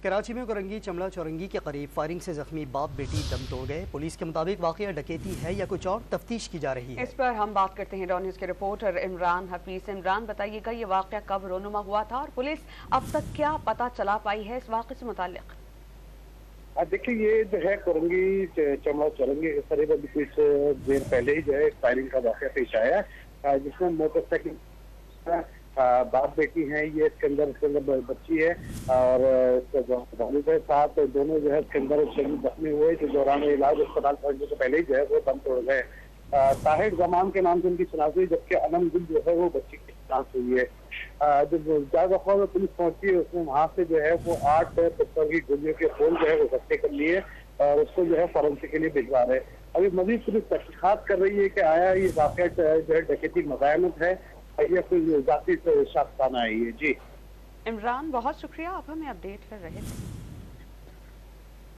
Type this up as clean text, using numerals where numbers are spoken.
کراچی میں گورنگی چمڑا چورنگی کے قریب فائرنگ سے زخمی باپ بیٹی دم توڑ گئے۔ پولیس کے مطابق واقعہ ڈکیتی ہے یا کچھ اور، تفتیش کی جا رہی ہے۔ اس پر ہم بات کرتے ہیں ڈان نیوز کے رپورٹر عمران حفیظ۔ عمران، بتائیے گا یہ واقعہ کب رونما ہوا تھا اور پولیس اب تک کیا پتہ چلا پائی ہے اس واقعے سے متعلق؟ دیکھیں، یہ جو ہے گورنگی چمڑا چورنگی کے قریب ابھی کچھ دیر پہلے ہی جو ہے فائرنگ کا واقعہ پیش آیا ہے، جس میں موٹر سائیکل باپ بیٹی ہیں، یہ اس کے اندر بچی ہے اور والد کے ساتھ دونوں جو ہے اس کے اندر زخمی ہوئے، جو دوران علاج اسپتال پہنچنے سے پہلے ہی جو ہے وہ دم توڑ گئے۔ طاہر زمان کے نام سے ان کی شناخت ہوئی، جبکہ علم گل جو ہے وہ بچی کی شناخت ہوئی ہے۔ جب جائزہ خور میں پولیس پہنچی، اس میں وہاں سے جو ہے وہ 8 پتھر کی گولیوں کے پھول جو ہے وہ اکٹھے کر لیے اور اس کو جو ہے فورنسک کے لیے بھجوا رہے۔ ابھی مزید پولیس تحقیقات کر رہی ہے کہ آیا یہ واقعہ جو ہے ڈکیتی مزاحمت ہے یا کوئی ذاتی شخصانہ ہے یہ۔ جی عمران، بہت شکریہ، آپ ہمیں اپڈیٹ کر رہے تھے۔